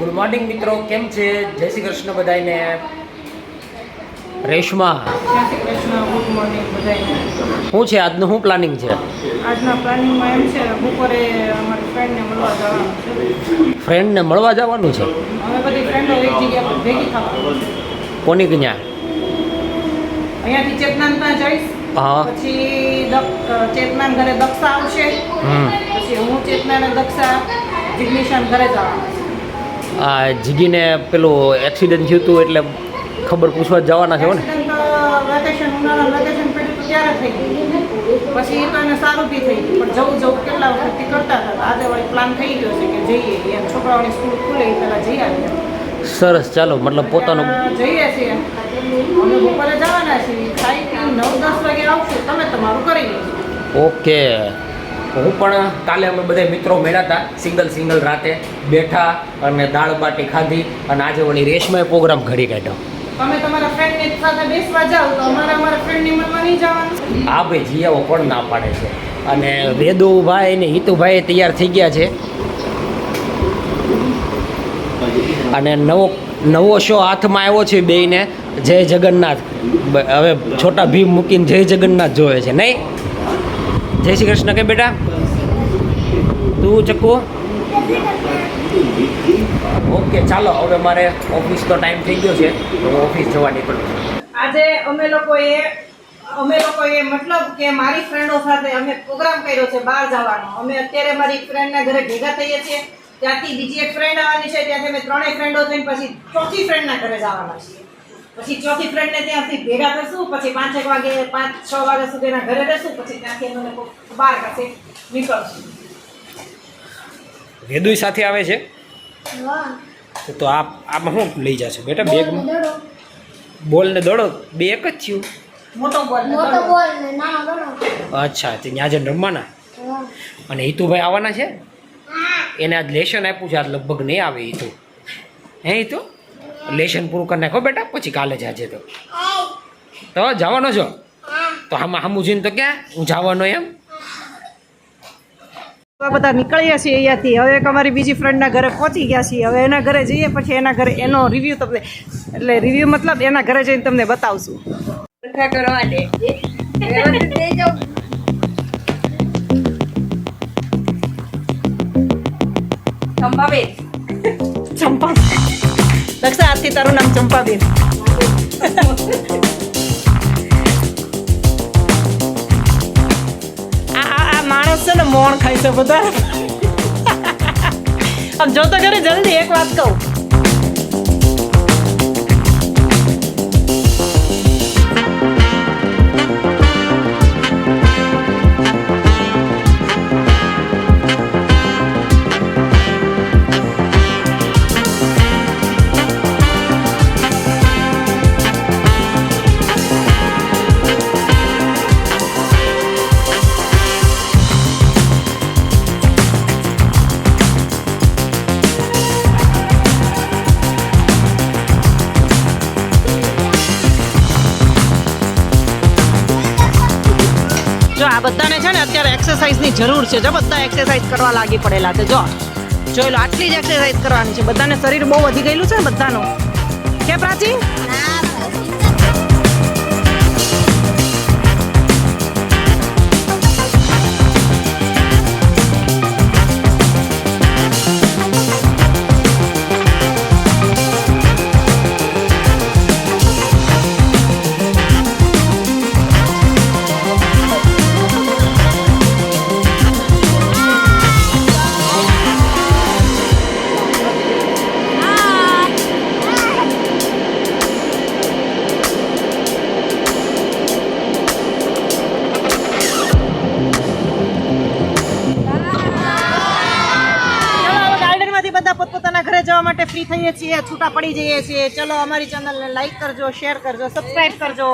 Good morning મિત્રો, કેમ છે? જય શ્રી કૃષ્ણ બધાને. રેશમા, જય શ્રી કૃષ્ણ. ગુડ મોર્નિંગ બધાને. શું છે આજનું, શું પ્લાનિંગ છે? આજના પ્લાનિંગમાં એમ છે બપોરે અમારી ફ્રેન્ડને મળવા જવાનું છે. ફ્રેન્ડને મળવા જવાનું છે? અમે બધી ફ્રેન્ડો એક જગ્યા પર ભેગી થવાનું છે. કોની ક્યાં? અહીંયાથી ચેતનાન ત્યાં જઈશ. હા. પછી ચેતનાન ઘરે દક્ષા આવશે. પછી હું ચેતનાને દક્ષા જિગ્નેશાન ઘરે જવાના છે. આ જીગીને પેલું એક્સિડન્ટ થયું હતું એટલે ખબર પૂછવા જ જવાના છે ને? વેકેશન ઉનાળાનું વેકેશન પડ્યું તો ત્યારે થઈ ગયું. પછી એ તો એને સારું બી થઈ ગયું, પણ જવું કેટલા વખતથી કરતા હતા. આજે વળી પ્લાન થઈ ગયો છે કે જઈએ એમ. છોકરાઓની સ્કૂલ ખુલે એ પહેલાં જઈ આવીએ. સરસ, ચાલો. મતલબ પોતાનું જઈએ છીએ. અમે બપોરે જવાના છીએ. ખાઈ પી 9-10 વાગે આવશું. તમે તમારું કરી લેજો. ઓકે. હું પણ કાલે અમે બધા મિત્રો મળ્યા હતા, સિંગલ રાતે બેઠા અને દાળ બાટી ખાધી. અને આજે વળી રેશમાએ પ્રોગ્રામ ઘડી કાઢ્યો. તમે તમારા ફ્રેન્ડની સાથે બેસવા જાઓ તો અમારા ફ્રેન્ડની મળવા નહીં જવાનું. આ ભાઈ જીયાઓ પણ ના પાડે છે. અને વેદુભાઈ ને હિતુભાઈ તૈયાર થઈ ગયા છે. અને નવો શો હાથમાં આવ્યો છે બેયને, જય જગન્નાથ. હવે છોટા ભીમ મૂકીને જય જગન્નાથ જોવે છે, નહીં? જય શ્રી કૃષ્ણ કે બેટા? તું ચક્કુ? ઓકે, ચાલો હવે મારે ઓફિસનો ટાઈમ થઈ ગયો છે, તો હું ઓફિસ જવા નીકળું છું. આજે અમે લોકોએ મતલબ કે મારી ફ્રેન્ડો સાથે અમે પ્રોગ્રામ કર્યો છે બહાર જવાનો. અમે અત્યારે મારી ફ્રેન્ડના ઘરે ભેગા થઈએ છીએ. ત્યાંથી બીજી એક ફ્રેન્ડ આવવાની છે. ત્યાંથી અમે ત્રણેય ફ્રેન્ડો થઈને પછી ચોથી ફ્રેન્ડના ઘરે જવાના છીએ. પછી ચોથી ફ્રેન્ડને ત્યાંથી ભેગા થશું. પછી 5-6 વાગ્યા સુધીના ઘરે રહેશું. પછી ત્યાંથી અમે લોકો બહાર પાસે નીકળશું. વેદુય સાથે આવે છે? તો આમાં શું લઈ જશે બેટા? બેગમાં બોલ ને દડો બે એક જ થયું? મોટો બોલ ને નાનો દડો. અચ્છા, તે ત્યાં જઈને રમવાના. અને હિતુભાઈ આવવાના છે? એને આજ લેશન આપ્યું છે, આજ લગભગ નહીં આવે હિતુ. હે હિતુ, લેશન પૂરું કરી નાખો બેટા, પછી કાલે જાજે. તો જવાનો છો? તો હામું જઈને તો ક્યાં હું જવાનો એમ? બધા નીકળ્યા છીએ અહીંયાથી. હવે એક અમારી બીજી ફ્રેન્ડના ઘરે પહોંચી ગયા છીએ. હવે એના ઘરે જઈએ પછી એના ઘરે એનો રિવ્યૂ તમને, એટલે રિવ્યૂ મતલબ એના ઘરે જઈને તમને બતાવશું. ચંપાબેન. દક્ષા, આજથી તારું નામ ચંપાબેન. માણસ છે ને મોણ ખાય છે બધા. આમ જોતો ઘરે જલ્દી એક વાત કહું. જો આ બધાને છે ને અત્યારે એક્સરસાઇઝની જરૂર છે. જો બધા એક્સરસાઇઝ કરવા લાગી પડેલા છે. જોઈ લો, આટલી જ એક્સરસાઇઝ કરવાની છે. બધાને શરીર બહુ વધી ગયેલું છે ને બધાનું. કે પ્રાચી? બધા પોતપોતાના ઘરે જવા માટે ફ્રી થઈએ છીએ, છૂટા પડી જઈએ છીએ. ચલો, અમારી ચેનલને લાઈક કરજો, શેર કરજો, સબસ્ક્રાઇબ કરજો.